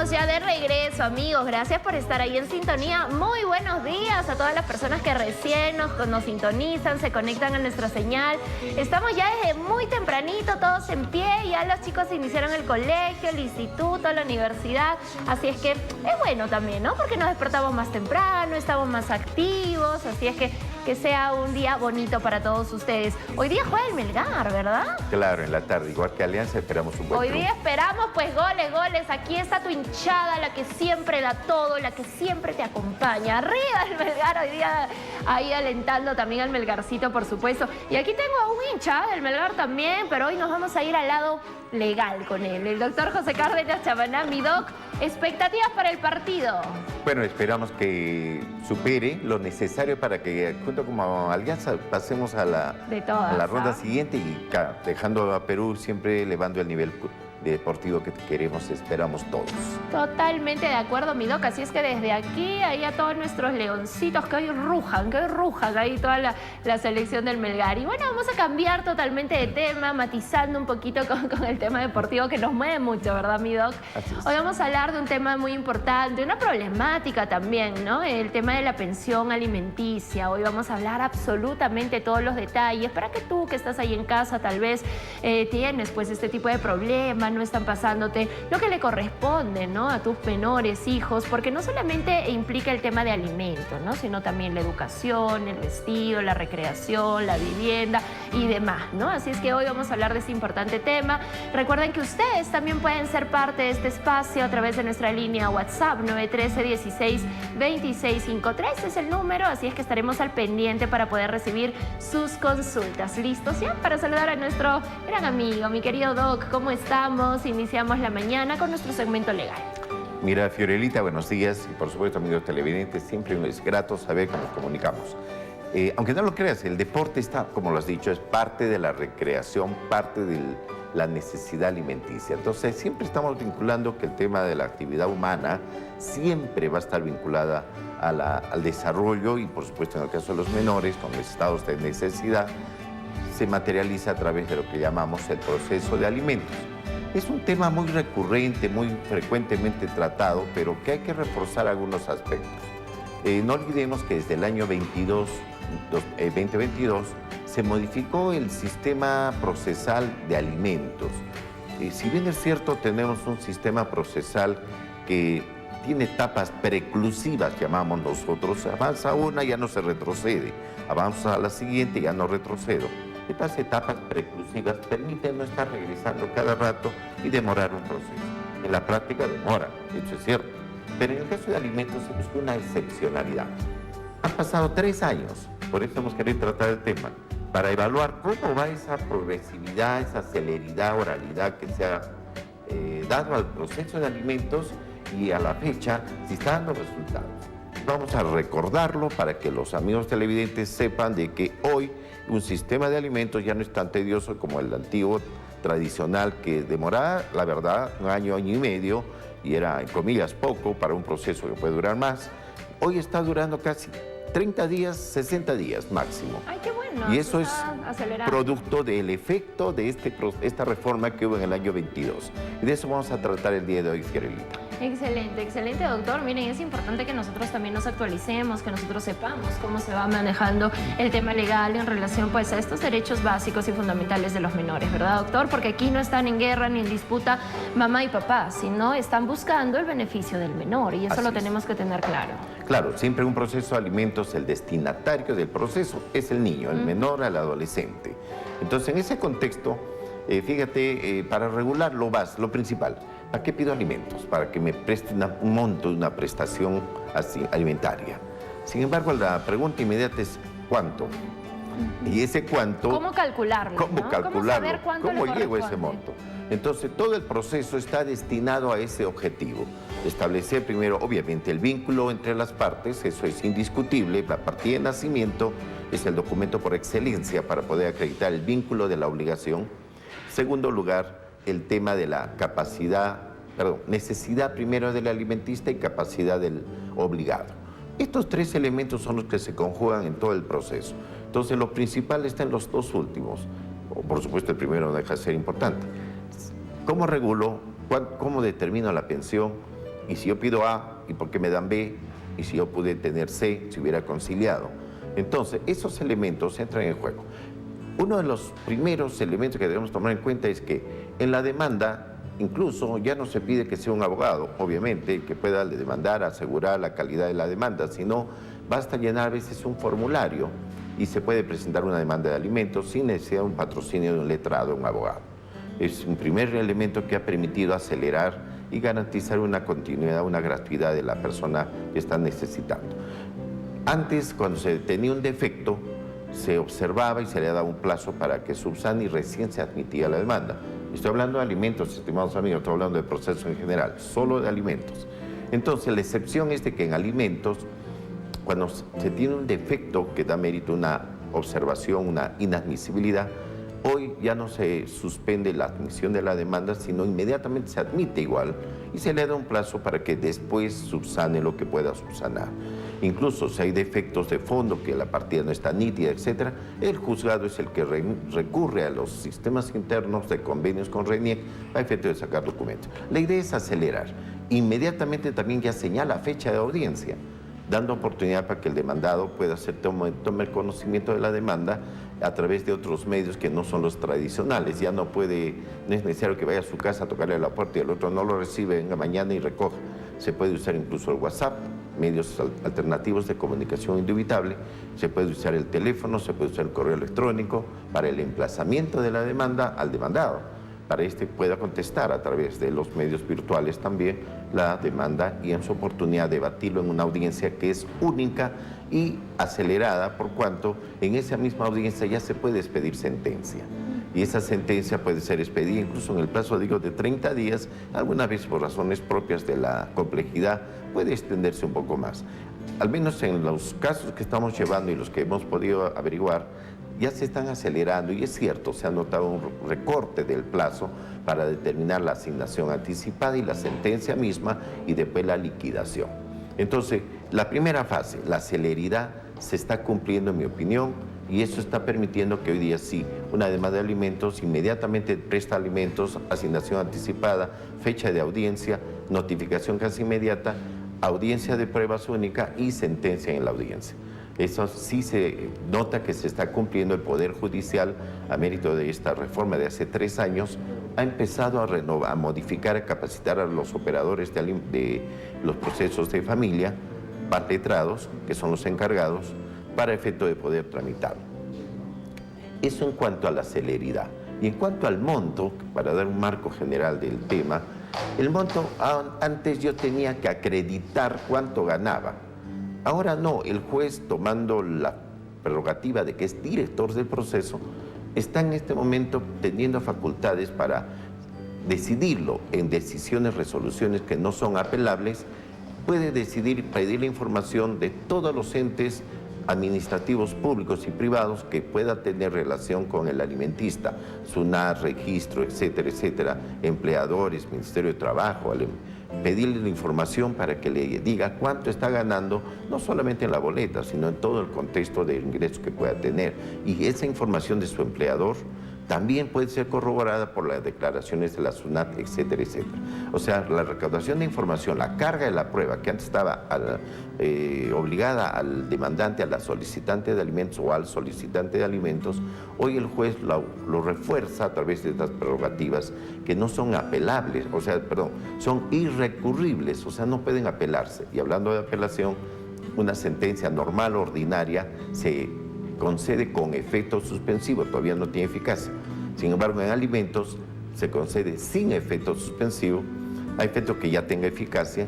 Estamos ya de regreso, amigos. Gracias por estar ahí en sintonía. Muy buenos días a todas las personas que recién nos sintonizan, se conectan a nuestra señal. Estamos ya desde muy tempranito, todos en pie. Ya los chicos iniciaron el colegio, el instituto, la universidad. Así es que es bueno también, ¿no? Porque nos despertamos más temprano, estamos más activos. Así es que sea un día bonito para todos ustedes. Hoy día juega el Melgar, ¿verdad? Claro, en la tarde. Igual que Alianza, esperamos un buen Hoy triunfo. día esperamos pues goles. Aquí está tu hinchada, la que siempre da todo, la que siempre te acompaña. Arriba el Melgar, hoy día ahí alentando también al Melgarcito, por supuesto. Y aquí tengo a un hincha del Melgar también, pero hoy nos vamos a ir al lado legal con él. El doctor José Cárdenas Chamaná, mi doc. ¿Expectativas para el partido? Bueno, esperamos que supere lo necesario para que, junto con Alianza, pasemos a la ronda siguiente y dejando a Perú siempre elevando el nivel deportivo que queremos, esperamos todos. Totalmente de acuerdo, mi doc. Así es que desde aquí, ahí a todos nuestros leoncitos que hoy rujan ahí toda la selección del Melgar. Y bueno, vamos a cambiar totalmente de tema, matizando un poquito con el tema deportivo que nos mueve mucho, ¿verdad, mi doc? Así es. Hoy vamos a hablar de un tema muy importante, una problemática también, ¿no? El tema de la pensión alimenticia. Hoy vamos a hablar absolutamente todos los detalles para que tú que estás ahí en casa tal vez tienes pues este tipo de problemas, no están pasándote lo que le corresponde, ¿no? A tus menores hijos, porque no solamente implica el tema de alimentos, ¿no? Sino también la educación, el vestido, la recreación, la vivienda y demás, ¿no? Así es que hoy vamos a hablar de este importante tema. Recuerden que ustedes también pueden ser parte de este espacio a través de nuestra línea WhatsApp 913-16-2653 es el número, así es que estaremos al pendiente para poder recibir sus consultas. ¿Listos ya? Para saludar a nuestro gran amigo, mi querido Doc, ¿cómo estamos? Iniciamos la mañana con nuestro segmento legal. Mira, Fiorelita, buenos días. Y por supuesto, amigos televidentes, siempre es grato saber que nos comunicamos. Aunque no lo creas, el deporte está, como lo has dicho, es parte de la recreación, parte de la necesidad alimenticia. Entonces, siempre estamos vinculando que el tema de la actividad humana siempre va a estar vinculada al desarrollo y, por supuesto, en el caso de los menores, con estados de necesidad, se materializa a través de lo que llamamos el proceso de alimentos. Es un tema muy recurrente, muy frecuentemente tratado, pero que hay que reforzar algunos aspectos. No olvidemos que desde el año 2022 se modificó el sistema procesal de alimentos. Si bien es cierto, tenemos un sistema procesal que tiene etapas preclusivas, llamamos nosotros, avanza una, ya no se retrocede, avanza a la siguiente, ya no retrocedo. Estas etapas preclusivas permiten no estar regresando cada rato y demorar un proceso. En la práctica demora, eso es cierto. Pero en el caso de alimentos se busca una excepcionalidad. Han pasado 3 años, por eso hemos querido tratar el tema, para evaluar cómo va esa progresividad, esa celeridad, oralidad que se ha dado al proceso de alimentos y a la fecha si está dando resultados. Vamos a recordarlo para que los amigos televidentes sepan de que hoy un sistema de alimentos ya no es tan tedioso como el antiguo tradicional que demoraba, la verdad, un año y medio y era, en comillas, poco para un proceso que puede durar más. Hoy está durando casi 30 días, 60 días máximo. Ay, qué bueno. Y eso es acelerando. producto del efecto de esta reforma que hubo en el año 22. Y de eso vamos a tratar el día de hoy, Fiorelita. Excelente, excelente, doctor. Miren, es importante que nosotros también nos actualicemos, que nosotros sepamos cómo se va manejando el tema legal en relación pues a estos derechos básicos y fundamentales de los menores, ¿verdad, doctor? Porque aquí no están en guerra ni en disputa mamá y papá, sino están buscando el beneficio del menor y eso lo tenemos que tener claro. Claro, siempre en un proceso de alimentos el destinatario del proceso es el niño, el menor al adolescente. Entonces, en ese contexto, fíjate, para regular lo principal, ¿para qué pido alimentos? Para que me presten un monto, una prestación así, alimentaria. Sin embargo, la pregunta inmediata es ¿cuánto? Y ese cuánto... ¿Cómo calcularlo? ¿Cómo calcularlo? ¿Cómo saber cuánto ¿Cómo le llego a ese corresponde? monto? Entonces, todo el proceso está destinado a ese objetivo. Establecer primero, obviamente, el vínculo entre las partes, eso es indiscutible. La partida de nacimiento es el documento por excelencia para poder acreditar el vínculo de la obligación. Segundo lugar, el tema de la necesidad primero del alimentista y capacidad del obligado. Estos 3 elementos son los que se conjugan en todo el proceso. Entonces, lo principal está en los 2 últimos. Por supuesto, el primero no deja de ser importante. ¿Cómo regulo? ¿Cómo determino la pensión? Y si yo pido A, ¿y por qué me dan B? Y si yo pude tener C, si hubiera conciliado. Entonces, esos elementos entran en juego. Uno de los primeros elementos que debemos tomar en cuenta es que en la demanda, incluso ya no se pide que sea un abogado, obviamente, que pueda demandar, asegurar la calidad de la demanda, sino basta llenar a veces un formulario y se puede presentar una demanda de alimentos sin necesidad de un patrocinio de un letrado, un abogado. Es un primer elemento que ha permitido acelerar y garantizar una continuidad, una gratuidad de la persona que está necesitando. Antes, cuando se tenía un defecto, se observaba y se le daba un plazo para que subsane y recién se admitía la demanda. Estoy hablando de alimentos, estimados amigos, estoy hablando de proceso en general, solo de alimentos. Entonces, la excepción es de que en alimentos, cuando se tiene un defecto que da mérito a una observación, una inadmisibilidad, hoy ya no se suspende la admisión de la demanda, sino inmediatamente se admite igual y se le da un plazo para que después subsane lo que pueda subsanar. Incluso si hay defectos de fondo, que la partida no está nítida, etc., el juzgado es el que recurre a los sistemas internos de convenios con RENIEC a efecto de sacar documentos. La idea es acelerar. Inmediatamente también ya señala fecha de audiencia, dando oportunidad para que el demandado pueda tome el conocimiento de la demanda a través de otros medios que no son los tradicionales. Ya no es necesario que vaya a su casa a tocarle a la puerta y el otro no lo recibe, venga mañana y recoja. Se puede usar incluso el WhatsApp, medios alternativos de comunicación indubitable, se puede usar el teléfono, se puede usar el correo electrónico para el emplazamiento de la demanda al demandado, para pueda contestar a través de los medios virtuales también la demanda y en su oportunidad debatirlo en una audiencia que es única y acelerada, por cuanto en esa misma audiencia ya se puede expedir sentencia. Y esa sentencia puede ser expedida incluso en el plazo, digo, de 30 días, alguna vez por razones propias de la complejidad, puede extenderse un poco más. Al menos en los casos que estamos llevando y los que hemos podido averiguar, ya se están acelerando y es cierto, se ha notado un recorte del plazo para determinar la asignación anticipada y la sentencia misma y después la liquidación. Entonces, la primera fase, la celeridad, se está cumpliendo en mi opinión y eso está permitiendo que hoy día sí, una demanda de alimentos inmediatamente presta alimentos, asignación anticipada, fecha de audiencia, notificación casi inmediata, audiencia de pruebas única y sentencia en la audiencia. Eso sí se nota que se está cumpliendo. El Poder Judicial, a mérito de esta reforma de hace 3 años, ha empezado a renovar, a modificar, a capacitar a los operadores de los procesos de familia, letrados, que son los encargados, para efecto de poder tramitarlo. Eso en cuanto a la celeridad. Y en cuanto al monto, para dar un marco general del tema, el monto, antes yo tenía que acreditar cuánto ganaba. Ahora no, el juez, tomando la prerrogativa de que es director del proceso, está en este momento teniendo facultades para decidirlo en decisiones, resoluciones que no son apelables. Puede decidir pedir la información de todos los entes administrativos públicos y privados que pueda tener relación con el alimentista, SUNAT, registro, etcétera, etcétera, empleadores, Ministerio de Trabajo, pedirle la información para que le diga cuánto está ganando, no solamente en la boleta, sino en todo el contexto de ingresos que pueda tener. Y esa información de su empleador también puede ser corroborada por las declaraciones de la SUNAT, etcétera, etcétera. O sea, la recaudación de información, la carga de la prueba, que antes estaba obligada al demandante, a la solicitante de alimentos o al solicitante de alimentos, hoy el juez lo refuerza a través de estas prerrogativas que no son apelables, o sea, perdón, son irrecurribles, o sea, no pueden apelarse. Y hablando de apelación, una sentencia normal, ordinaria, se concede con efecto suspensivo, todavía no tiene eficacia. Sin embargo, en alimentos se concede sin efecto suspensivo, a efecto que ya tenga eficacia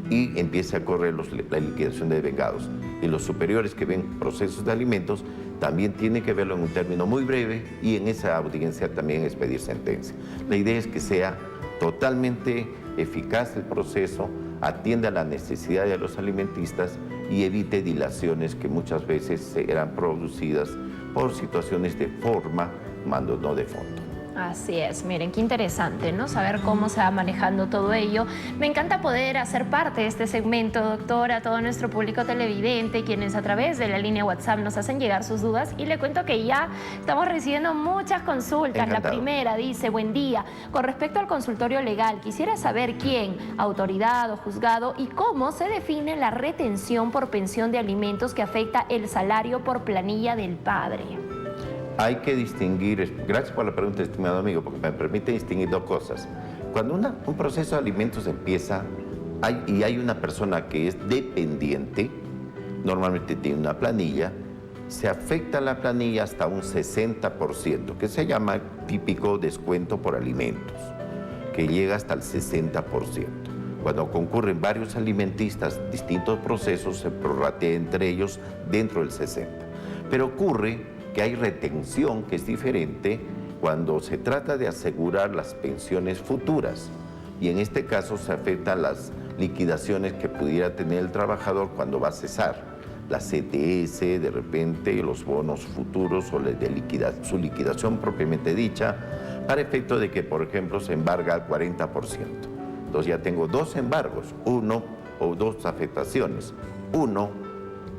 y empiece a correr la liquidación de vengados. Y los superiores que ven procesos de alimentos también tienen que verlo en un término muy breve y en esa audiencia también expedir sentencia. La idea es que sea totalmente eficaz el proceso, atienda la necesidad de los alimentistas y evite dilaciones que muchas veces eran producidas por situaciones de forma, mando no de fondo. Así es, miren, qué interesante, ¿no? Saber cómo se va manejando todo ello. Me encanta poder hacer parte de este segmento, doctora, a todo nuestro público televidente, quienes a través de la línea WhatsApp nos hacen llegar sus dudas, y le cuento que ya estamos recibiendo muchas consultas. Encantado. La primera dice: buen día, con respecto al consultorio legal, quisiera saber quién, autoridad o juzgado, y cómo se define la retención por pensión de alimentos que afecta el salario por planilla del padre. Hay que distinguir, gracias por la pregunta, estimado amigo, porque me permite distinguir dos cosas. Cuando un proceso de alimentos empieza y hay una persona que es dependiente, normalmente tiene una planilla, se afecta la planilla hasta un 60%, que se llama típico descuento por alimentos, que llega hasta el 60%. Cuando concurren varios alimentistas, distintos procesos se prorratea entre ellos dentro del 60%. Pero ocurre que hay retención, que es diferente cuando se trata de asegurar las pensiones futuras, y en este caso se afectan las liquidaciones que pudiera tener el trabajador cuando va a cesar, la CTS, de repente los bonos futuros o su liquidación propiamente dicha, para efecto de que, por ejemplo, se embarga al 40%. Entonces ya tengo dos embargos, uno o dos afectaciones. Uno,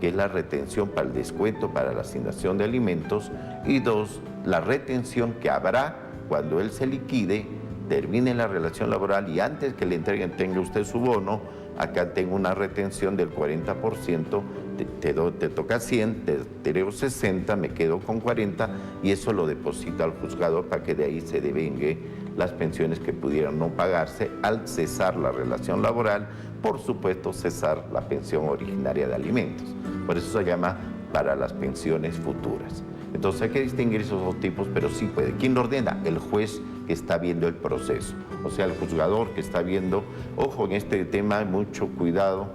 que es la retención para el descuento para la asignación de alimentos, y dos, la retención que habrá cuando él se liquide, termine la relación laboral y antes que le entreguen tenga usted su bono. Acá tengo una retención del 40%, te toca 100, te debo 60, me quedo con 40 y eso lo deposito al juzgador para que de ahí se devengue las pensiones que pudieran no pagarse al cesar la relación laboral, por supuesto cesar la pensión originaria de alimentos. Por eso se llama para las pensiones futuras. Entonces hay que distinguir esos dos tipos, pero sí puede. ¿Quién lo ordena? El juez que está viendo el proceso, o sea, el juzgador que está viendo. Ojo, en este tema, mucho cuidado.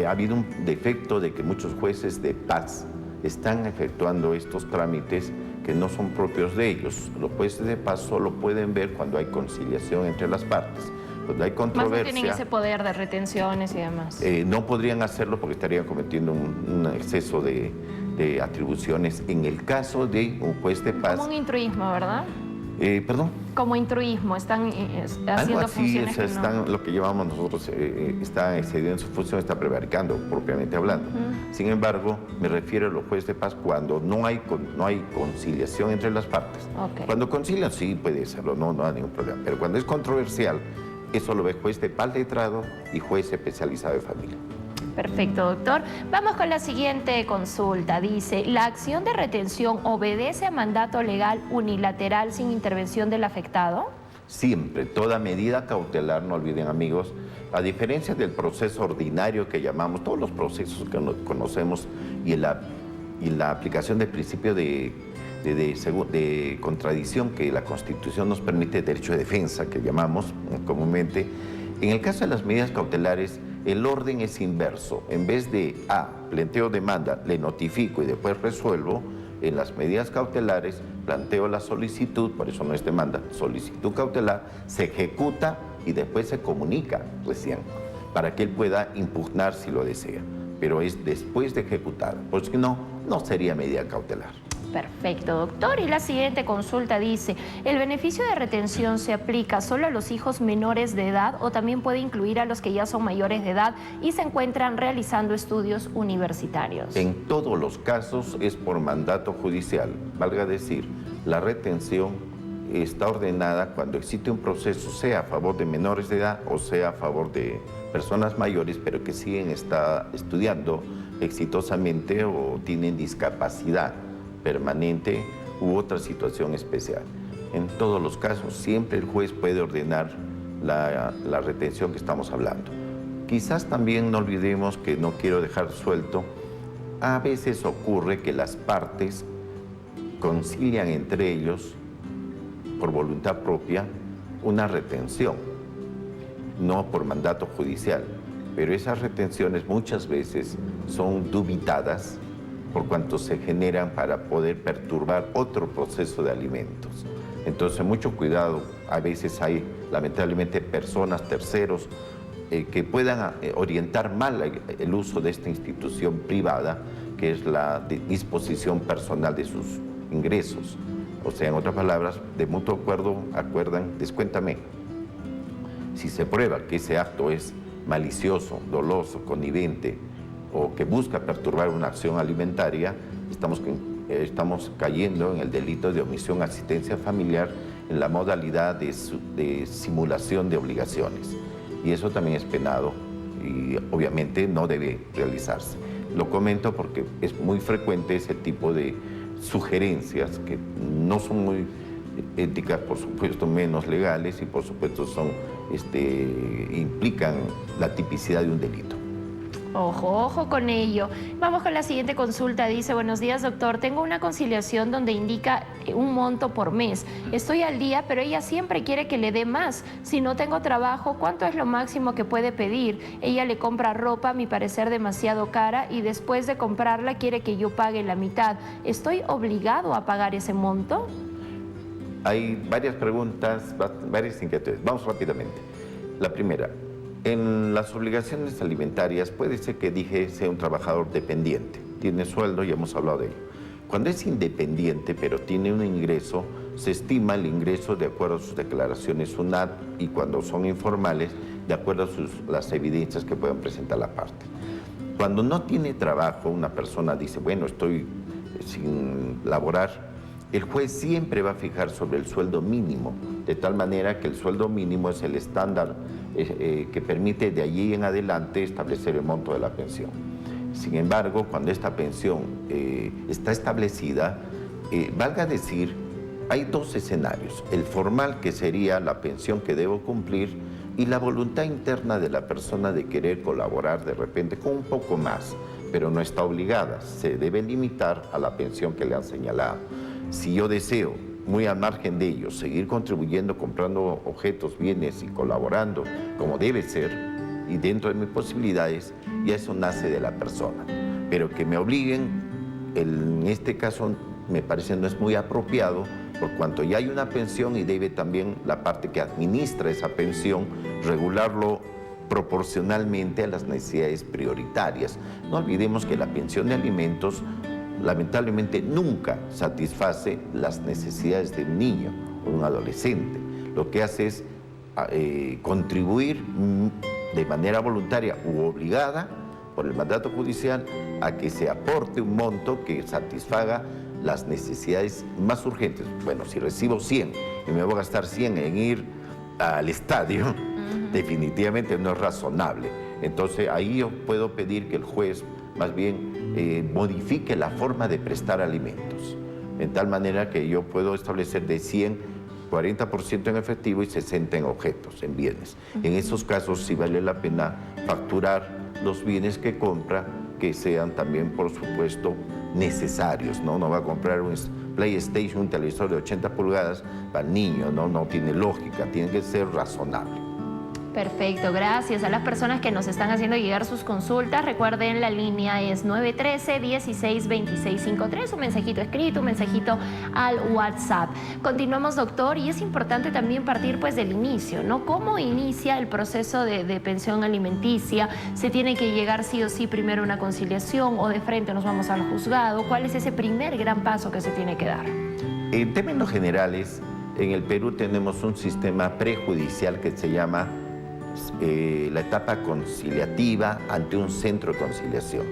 Ha habido un defecto de que muchos jueces de paz están efectuando estos trámites que no son propios de ellos. Los jueces de paz solo pueden ver cuando hay conciliación entre las partes. Cuando hay controversia, más no tienen ese poder de retenciones y demás. No podrían hacerlo porque estarían cometiendo un exceso de atribuciones en el caso de un juez de paz. Como un intruismo, ¿verdad? ¿Perdón? Como intruismo, están haciendo algo así, funciones que están, no. lo que llamamos nosotros, está excediendo su función, está prevaricando, propiamente hablando. Sin embargo, me refiero a los jueces de paz cuando no hay conciliación entre las partes. Okay. Cuando concilian, sí puede serlo, no hay ningún problema. Pero cuando es controversial, eso lo ve juez de paz letrado y juez especializado de familia. Perfecto, doctor. Vamos con la siguiente consulta. Dice: ¿la acción de retención obedece a mandato legal unilateral sin intervención del afectado? Siempre, toda medida cautelar, no olviden amigos, a diferencia del proceso ordinario que llamamos, todos los procesos que conocemos y la aplicación del principio de contradicción que la Constitución nos permite, derecho de defensa que llamamos comúnmente, en el caso de las medidas cautelares, el orden es inverso. En vez de planteo demanda, le notifico y después resuelvo, en las medidas cautelares planteo la solicitud, por eso no es demanda, solicitud cautelar, se ejecuta y después se comunica recién, para que él pueda impugnar si lo desea. Pero es después de ejecutada, porque si no, no sería medida cautelar. Perfecto, doctor. Y la siguiente consulta dice: ¿el beneficio de retención se aplica solo a los hijos menores de edad o también puede incluir a los que ya son mayores de edad y se encuentran realizando estudios universitarios? En todos los casos es por mandato judicial. Valga decir, la retención está ordenada cuando existe un proceso, sea a favor de menores de edad o sea a favor de personas mayores, pero que siguen estudiando exitosamente o tienen discapacidad permanente u otra situación especial. En todos los casos, siempre el juez puede ordenar la retención que estamos hablando. Quizás también no olvidemos, que no quiero dejar suelto, a veces ocurre que las partes concilian entre ellos, por voluntad propia, una retención, no por mandato judicial, pero esas retenciones muchas veces son dubitadas por cuanto se generan para poder perturbar otro proceso de alimentos. Entonces, mucho cuidado. A veces hay, lamentablemente, personas, terceros, que puedan orientar mal el uso de esta institución privada, que es la disposición personal de sus ingresos. O sea, en otras palabras, de mutuo acuerdo acuerdan, descuéntame. Si se prueba que ese acto es malicioso, doloso, connivente o que busca perturbar una acción alimentaria, estamos cayendo en el delito de omisión asistencia familiar en la modalidad de simulación de obligaciones. Y eso también es penado y obviamente no debe realizarse. Lo comento porque es muy frecuente ese tipo de sugerencias que no son muy éticas, por supuesto menos legales y por supuesto implican la tipicidad de un delito. Ojo, ojo con ello. Vamos con la siguiente consulta. Dice, buenos días, doctor. Tengo una conciliación donde indica un monto por mes. Estoy al día, pero ella siempre quiere que le dé más. Si no tengo trabajo, ¿cuánto es lo máximo que puede pedir? Ella le compra ropa, a mi parecer, demasiado cara y después de comprarla quiere que yo pague la mitad. ¿Estoy obligado a pagar ese monto? Hay varias preguntas, varias inquietudes. Vamos rápidamente. La primera. En las obligaciones alimentarias puede ser que sea un trabajador dependiente, tiene sueldo y hemos hablado de ello. Cuando es independiente pero tiene un ingreso, se estima el ingreso de acuerdo a sus declaraciones SUNAT y cuando son informales, de acuerdo a las evidencias que puedan presentar la parte. Cuando no tiene trabajo, una persona dice, bueno, estoy sin laborar, el juez siempre va a fijar sobre el sueldo mínimo, de tal manera que el sueldo mínimo es el estándar que permite de allí en adelante establecer el monto de la pensión. Sin embargo, cuando esta pensión está establecida, valga decir, hay dos escenarios. El formal, que sería la pensión que debo cumplir, y la voluntad interna de la persona de querer colaborar de repente con un poco más, pero no está obligada. Se debe limitar a la pensión que le han señalado. Si yo deseo, muy al margen de ello, seguir contribuyendo, comprando objetos, bienes y colaborando como debe ser y dentro de mis posibilidades, ya eso nace de la persona. Pero que me obliguen, en este caso me parece no es muy apropiado, por cuanto ya hay una pensión y debe también la parte que administra esa pensión regularlo proporcionalmente a las necesidades prioritarias. No olvidemos que la pensión de alimentos lamentablemente nunca satisface las necesidades de un niño o un adolescente. Lo que hace es contribuir de manera voluntaria u obligada por el mandato judicial a que se aporte un monto que satisfaga las necesidades más urgentes. Bueno, si recibo 100 y me voy a gastar 100 en ir al estadio, definitivamente no es razonable. Entonces ahí yo puedo pedir que el juez más bien modifique la forma de prestar alimentos, en tal manera que yo puedo establecer de 100, 40% en efectivo y 60% en objetos, en bienes. En esos casos sí vale la pena facturar los bienes que compra, que sean también, por supuesto, necesarios, ¿no? No va a comprar un PlayStation, un televisor de 80 pulgadas para el niño, ¿no? No tiene lógica, tiene que ser razonable. Perfecto, gracias a las personas que nos están haciendo llegar sus consultas. Recuerden, la línea es 913-162653, un mensajito escrito, un mensajito al WhatsApp. Continuamos, doctor, y es importante también partir pues del inicio, ¿no? ¿Cómo inicia el proceso de pensión alimenticia? ¿Se tiene que llegar sí o sí primero a una conciliación o de frente nos vamos al juzgado? ¿Cuál es ese primer gran paso que se tiene que dar? En términos generales, en el Perú tenemos un sistema prejudicial que se llama la etapa conciliativa ante un centro de conciliación.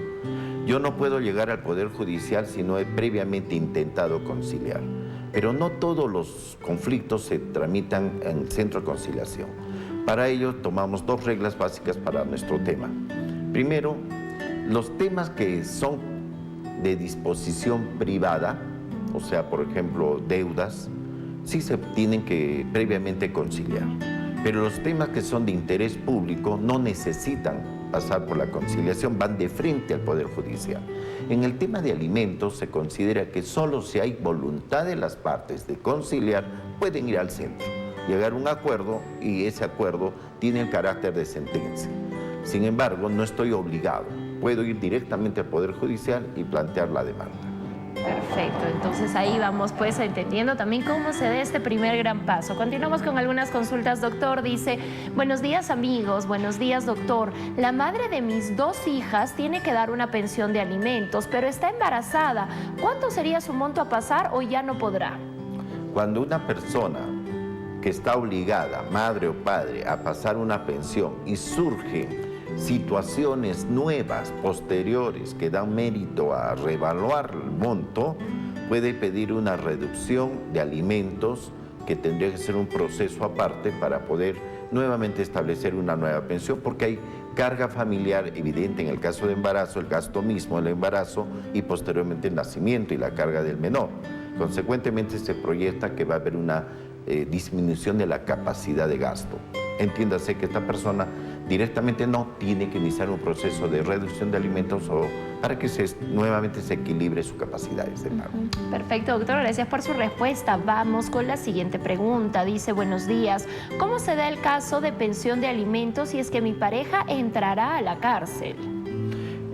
Yo no puedo llegar al Poder Judicial si no he previamente intentado conciliar, pero no todos los conflictos se tramitan en centro de conciliación. Para ello tomamos dos reglas básicas para nuestro tema. Primero, los temas que son de disposición privada, o sea, por ejemplo, deudas, sí se tienen que previamente conciliar. Pero los temas que son de interés público no necesitan pasar por la conciliación, van de frente al Poder Judicial. En el tema de alimentos se considera que solo si hay voluntad de las partes de conciliar, pueden ir al centro, llegar a un acuerdo y ese acuerdo tiene el carácter de sentencia. Sin embargo, no estoy obligado, puedo ir directamente al Poder Judicial y plantear la demanda. Perfecto, entonces ahí vamos pues entendiendo también cómo se da este primer gran paso. Continuamos con algunas consultas, doctor. Dice, buenos días amigos, buenos días doctor. La madre de mis 2 hijas tiene que dar una pensión de alimentos, pero está embarazada. ¿Cuánto sería su monto a pasar o ya no podrá? Cuando una persona que está obligada, madre o padre, a pasar una pensión y surgen situaciones nuevas, posteriores, que dan mérito a reevaluar el monto, puede pedir una reducción de alimentos que tendría que ser un proceso aparte para poder nuevamente establecer una nueva pensión, porque hay carga familiar evidente en el caso de embarazo, el gasto mismo del embarazo y posteriormente el nacimiento y la carga del menor. Consecuentemente se proyecta que va a haber una disminución de la capacidad de gasto. Entiéndase que esta persona directamente no tiene que iniciar un proceso de reducción de alimentos o para que nuevamente se equilibre sus capacidades de pago. Perfecto, doctor, gracias por su respuesta. Vamos con la siguiente pregunta. Dice, buenos días, ¿cómo se da el caso de pensión de alimentos si es que mi pareja entrará a la cárcel?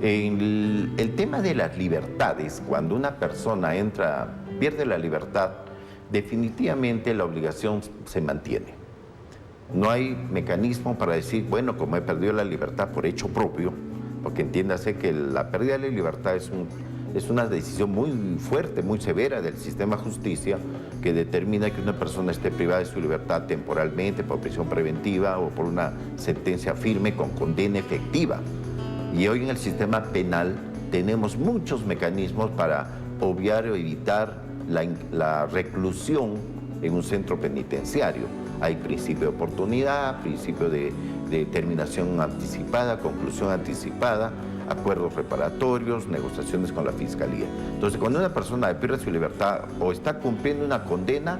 El tema de las libertades, cuando una persona pierde la libertad, definitivamente la obligación se mantiene. No hay mecanismo para decir, bueno, como he perdido la libertad por hecho propio, porque entiéndase que la pérdida de la libertad es una decisión muy fuerte, muy severa del sistema de justicia que determina que una persona esté privada de su libertad temporalmente por prisión preventiva o por una sentencia firme con condena efectiva. Y hoy en el sistema penal tenemos muchos mecanismos para obviar o evitar la reclusión en un centro penitenciario. Hay principio de oportunidad, principio de terminación anticipada, conclusión anticipada, acuerdos reparatorios, negociaciones con la Fiscalía. Entonces, cuando una persona pierde su libertad o está cumpliendo una condena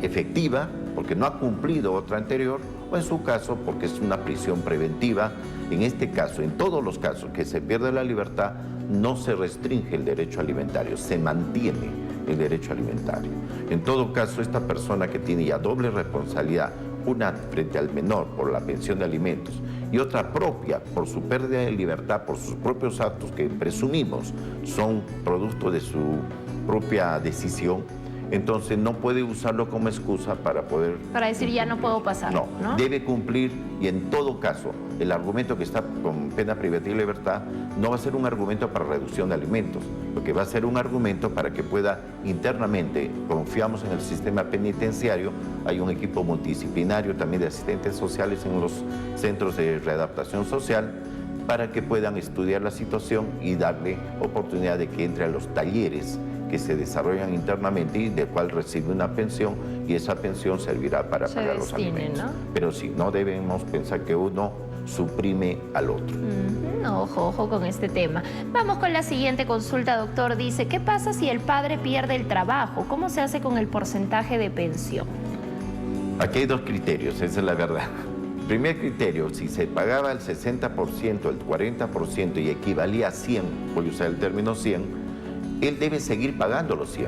efectiva, porque no ha cumplido otra anterior, o en su caso, porque es una prisión preventiva, en este caso, en todos los casos que se pierde la libertad, no se restringe el derecho alimentario, se mantiene el derecho alimentario. En todo caso, esta persona que tiene ya doble responsabilidad, una frente al menor por la pensión de alimentos y otra propia por su pérdida de libertad, por sus propios actos que presumimos son producto de su propia decisión, entonces no puede usarlo como excusa para poder... Para decir ya no puedo pasar. No, debe cumplir y en todo caso el argumento que está con pena privativa de libertad no va a ser un argumento para reducción de alimentos, porque va a ser un argumento para que pueda internamente, confiamos en el sistema penitenciario, hay un equipo multidisciplinario también de asistentes sociales en los centros de readaptación social, para que puedan estudiar la situación y darle oportunidad de que entre a los talleres que se desarrollan internamente y del cual recibe una pensión y esa pensión servirá para pagar los alimentos. ¿No? Pero sí, no debemos pensar que uno suprime al otro. Ojo, ojo con este tema. Vamos con la siguiente consulta, doctor. Dice, ¿qué pasa si el padre pierde el trabajo? ¿Cómo se hace con el porcentaje de pensión? Aquí hay dos criterios, esa es la verdad. Primer criterio, si se pagaba el 60%, el 40% y equivalía a 100, voy a usar el término 100, él debe seguir pagando los 100,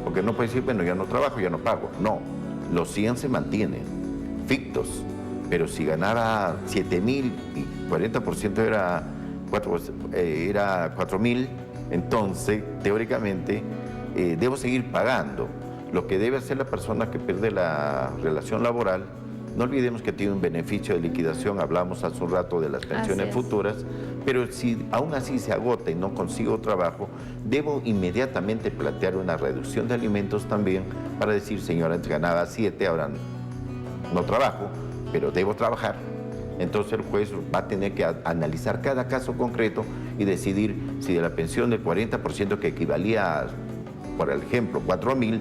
porque no puede decir, bueno, ya no trabajo, ya no pago. No, los 100 se mantienen, fictos, pero si ganara 7.000 y 40% era 4.000, entonces, teóricamente, debo seguir pagando. Lo que debe hacer la persona que pierde la relación laboral, no olvidemos que tiene un beneficio de liquidación, hablamos hace un rato de las pensiones futuras, pero si aún así se agota y no consigo trabajo, debo inmediatamente plantear una reducción de alimentos también para decir, señora, antes ganaba 7, ahora no trabajo, pero debo trabajar. Entonces el juez va a tener que analizar cada caso concreto y decidir si de la pensión del 40% que equivalía a, por ejemplo, 4.000,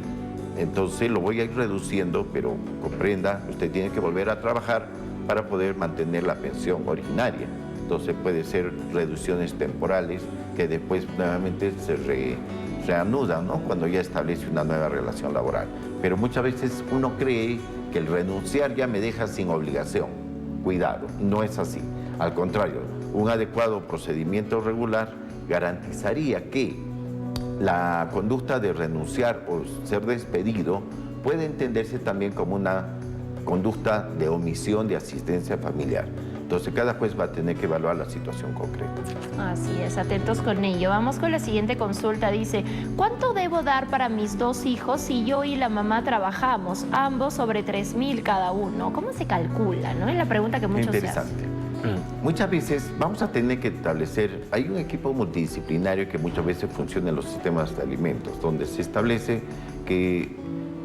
entonces lo voy a ir reduciendo, pero comprenda, usted tiene que volver a trabajar para poder mantener la pensión originaria. Entonces puede ser reducciones temporales que después nuevamente se reanudan, ¿no? Cuando ya establece una nueva relación laboral. Pero muchas veces uno cree que el renunciar ya me deja sin obligación. Cuidado, no es así. Al contrario, un adecuado procedimiento regular garantizaría que la conducta de renunciar o ser despedido puede entenderse también como una conducta de omisión de asistencia familiar. Entonces, cada juez va a tener que evaluar la situación concreta. Así es, atentos con ello. Vamos con la siguiente consulta. Dice, ¿cuánto debo dar para mis 2 hijos si yo y la mamá trabajamos, ambos sobre 3.000 cada uno? ¿Cómo se calcula? ¿No? Es la pregunta que muchos se hacen. Interesante. Muchas veces vamos a tener que establecer, hay un equipo multidisciplinario que muchas veces funciona en los sistemas de alimentos, donde se establece que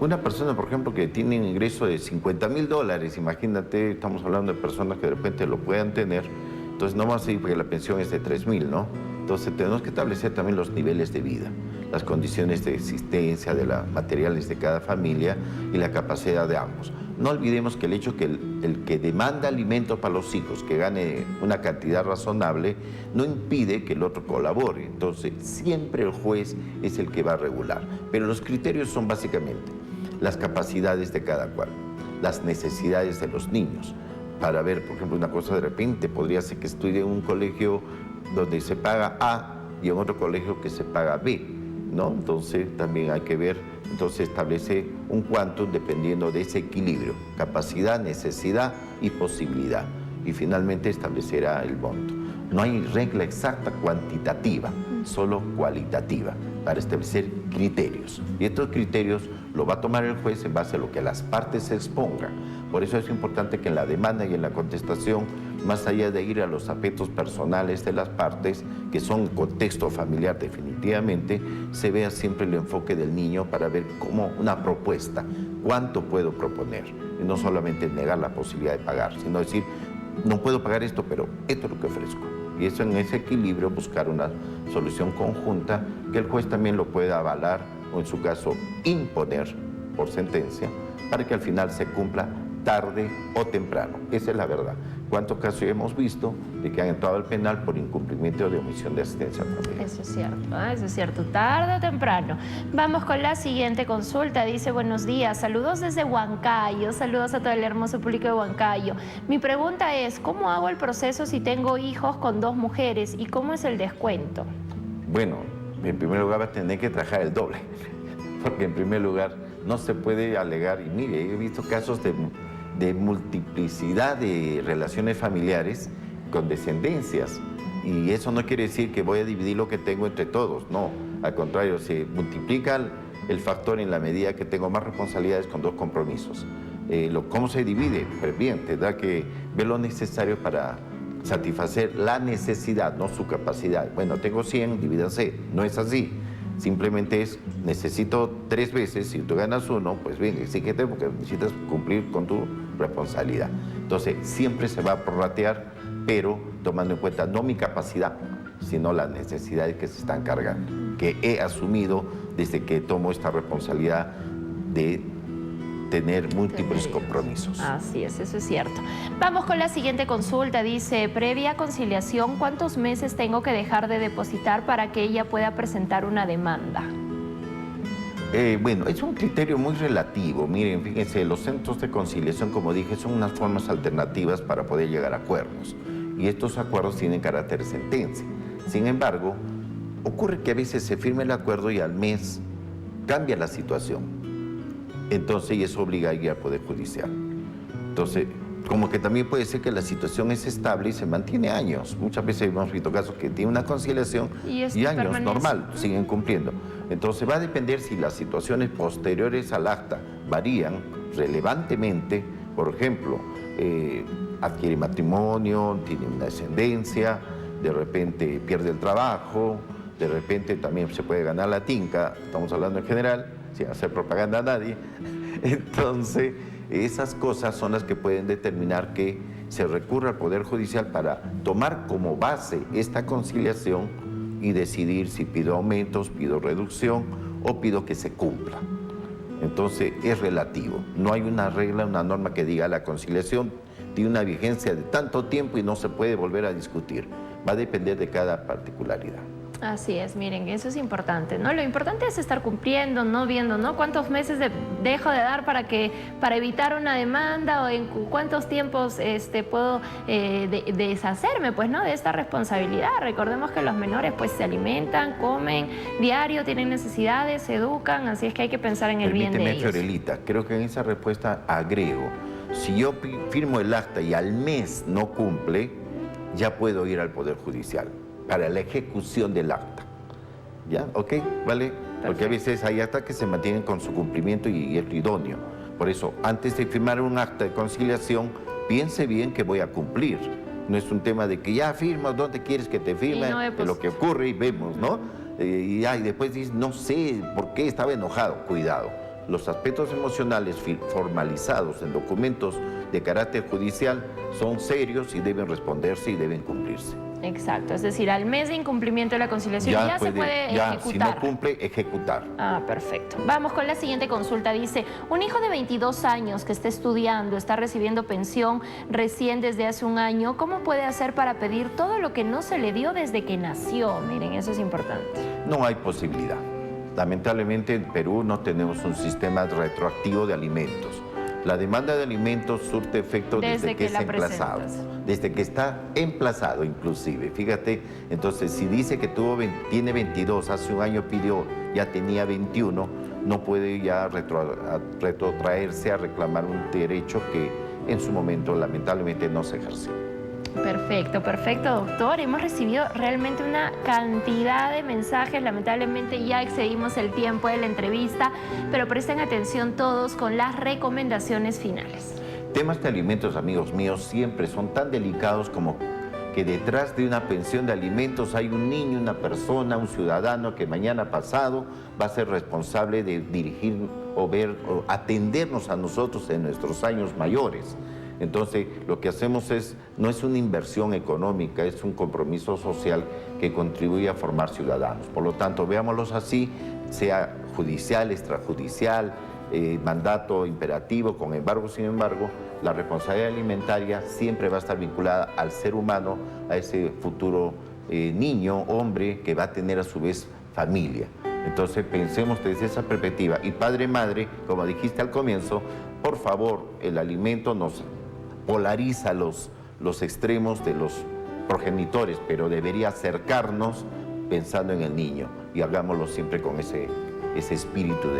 Una persona, por ejemplo, que tiene un ingreso de $50.000, imagínate, estamos hablando de personas que de repente lo puedan tener, entonces no vamos a decir porque la pensión es de 3.000, ¿no? Entonces tenemos que establecer también los niveles de vida, las condiciones de existencia, de los materiales de cada familia y la capacidad de ambos. No olvidemos que el hecho que el que demanda alimentos para los hijos, que gane una cantidad razonable, no impide que el otro colabore. Entonces, siempre el juez es el que va a regular. Pero los criterios son básicamente las capacidades de cada cual, las necesidades de los niños. Para ver, por ejemplo, una cosa de repente podría ser que estudie en un colegio donde se paga A y en otro colegio que se paga B, ¿no? Entonces también hay que ver, entonces establece un quantum dependiendo de ese equilibrio, capacidad, necesidad y posibilidad. Y finalmente establecerá el monto. No hay regla exacta cuantitativa, solo cualitativa, para establecer criterios. Y estos criterios lo va a tomar el juez en base a lo que las partes se expongan. Por eso es importante que en la demanda y en la contestación, más allá de ir a los aspectos personales de las partes, que son contexto familiar definitivamente, se vea siempre el enfoque del niño para ver cómo una propuesta, cuánto puedo proponer. Y no solamente negar la posibilidad de pagar, sino decir, no puedo pagar esto, pero esto es lo que ofrezco. Y eso, en ese equilibrio, buscar una solución conjunta que el juez también lo pueda avalar o en su caso imponer por sentencia para que al final se cumpla tarde o temprano. Esa es la verdad. ¿Cuántos casos hemos visto de que han entrado al penal por incumplimiento de omisión de asistencia familiar? Eso es cierto, tarde o temprano. Vamos con la siguiente consulta. Dice, buenos días, saludos desde Huancayo, saludos a todo el hermoso público de Huancayo. Mi pregunta es, ¿cómo hago el proceso si tengo hijos con 2 mujeres y cómo es el descuento? Bueno, en primer lugar va a tener que trabajar el doble, porque en primer lugar no se puede alegar, y mire, he visto casos de multiplicidad de relaciones familiares con descendencias, y eso no quiere decir que voy a dividir lo que tengo entre todos, no, al contrario, se multiplica el factor en la medida que tengo más responsabilidades con 2 compromisos. ¿Cómo se divide? Pues bien, tendrá que ver lo necesario para satisfacer la necesidad, no su capacidad. Bueno, tengo 100, divídanse, no es así. Simplemente es, necesito 3 veces, si tú ganas 1, pues bien, exígete porque necesitas cumplir con tu responsabilidad. Entonces, siempre se va a prorratear, pero tomando en cuenta no mi capacidad, sino las necesidades que se están cargando, que he asumido desde que tomo esta responsabilidad de tener múltiples compromisos. Así es, eso es cierto. Vamos con la siguiente consulta. Dice, previa conciliación, ¿cuántos meses tengo que dejar de depositar para que ella pueda presentar una demanda? Bueno, es un criterio muy relativo. Miren, fíjense, los centros de conciliación, como dije, son unas formas alternativas para poder llegar a acuerdos. Y estos acuerdos tienen carácter de sentencia. Sin embargo, ocurre que a veces se firma el acuerdo y al mes cambia la situación. Entonces, y eso obliga a ir al Poder Judicial. Entonces, como que también puede ser que la situación es estable y se mantiene años. Muchas veces hemos visto casos que tienen una conciliación y años, permanece. Normal, siguen cumpliendo. Entonces, va a depender si las situaciones posteriores al acta varían relevantemente. Por ejemplo, adquiere matrimonio, tiene una descendencia, de repente pierde el trabajo, de repente también se puede ganar la tinca, estamos hablando en general, sin hacer propaganda a nadie. Entonces, esas cosas son las que pueden determinar que se recurra al Poder Judicial para tomar como base esta conciliación y decidir si pido aumentos, pido reducción o pido que se cumpla. Entonces, es relativo. No hay una regla, una norma que diga la conciliación tiene una vigencia de tanto tiempo y no se puede volver a discutir. Va a depender de cada particularidad. Así es, miren, eso es importante, ¿no? Lo importante es estar cumpliendo, ¿no? Viendo, ¿no? ¿Cuántos meses dejo de dar para evitar una demanda o en cuántos tiempos puedo deshacerme, pues, ¿no? De esta responsabilidad. Recordemos que los menores, pues, se alimentan, comen diario, tienen necesidades, se educan, así es que hay que pensar en el bien de ellos. Fiorelita, creo que en esa respuesta agrego, si yo firmo el acta y al mes no cumple, ya puedo ir al Poder Judicial para la ejecución del acta. ¿Ya? ¿Ok? ¿Vale? Perfecto. Porque a veces hay actas que se mantienen con su cumplimiento y es idóneo. Por eso, antes de firmar un acta de conciliación, piense bien que voy a cumplir. No es un tema de que ya firmas, ¿dónde quieres que te firme? No, pues, de lo que ocurre y vemos, ¿no? Y después dices, no sé por qué estaba enojado. Cuidado. los aspectos emocionales formalizados en documentos de carácter judicial son serios y deben responderse y deben cumplirse. Exacto, es decir, al mes de incumplimiento de la conciliación ya se puede ejecutar. Si no cumple, ejecutar. Ah, perfecto. Vamos con la siguiente consulta. Dice, un hijo de 22 años que está estudiando, está recibiendo pensión recién desde hace un año, ¿cómo puede hacer para pedir todo lo que no se le dio desde que nació? Miren, eso es importante. No hay posibilidad. Lamentablemente en Perú no tenemos un sistema retroactivo de alimentos. La demanda de alimentos surte efecto desde que es emplazado, desde que está emplazado inclusive. Fíjate, entonces si dice que tiene 22, hace un año pidió, ya tenía 21, no puede ya retrotraerse a reclamar un derecho que en su momento lamentablemente no se ejerció. Perfecto, perfecto, doctor. Hemos recibido realmente una cantidad de mensajes. Lamentablemente ya excedimos el tiempo de la entrevista, pero presten atención todos con las recomendaciones finales. Temas de alimentos, amigos míos, siempre son tan delicados como que detrás de una pensión de alimentos hay un niño, una persona, un ciudadano que mañana pasado va a ser responsable de dirigir o atendernos a nosotros en nuestros años mayores. Entonces, lo que hacemos no es una inversión económica, es un compromiso social que contribuye a formar ciudadanos. Por lo tanto, veámoslos así, sea judicial, extrajudicial, mandato imperativo, con embargo, sin embargo, la responsabilidad alimentaria siempre va a estar vinculada al ser humano, a ese futuro niño, hombre, que va a tener a su vez familia. Entonces pensemos desde esa perspectiva. Y padre, madre, como dijiste al comienzo, por favor, el alimento nos polariza los extremos de los progenitores, pero debería acercarnos pensando en el niño y hagámoslo siempre con ese espíritu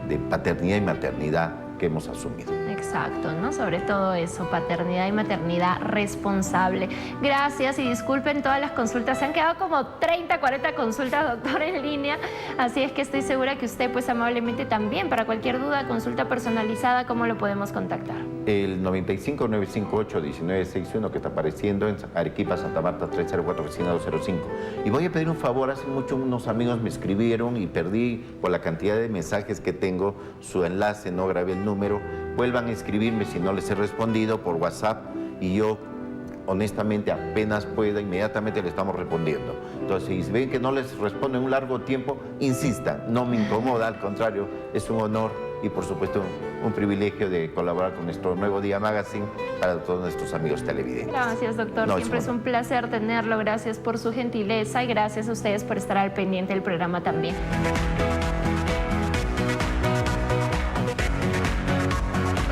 de paternidad y maternidad que hemos asumido. Exacto, ¿no? Sobre todo eso, paternidad y maternidad responsable. Gracias y disculpen todas las consultas. Se han quedado como 30, 40 consultas, doctor, en línea. Así es que estoy segura que usted, pues amablemente también, para cualquier duda, consulta personalizada, ¿cómo lo podemos contactar? El 95-958-1961 que está apareciendo en Arequipa, Santa Marta, 304, oficina 205. Y voy a pedir un favor, hace mucho unos amigos me escribieron y perdí por la cantidad de mensajes que tengo su enlace, no grabé el número. Vuelvan a escribirme si no les he respondido por WhatsApp y yo honestamente apenas pueda, inmediatamente le estamos respondiendo. Entonces, si ven que no les respondo en un largo tiempo, insistan, no me incomoda, al contrario, es un honor y por supuesto un privilegio de colaborar con nuestro Nuevo Día Magazine para todos nuestros amigos televidentes. Gracias, doctor. Siempre es un placer tenerlo. Gracias por su gentileza y gracias a ustedes por estar al pendiente del programa también.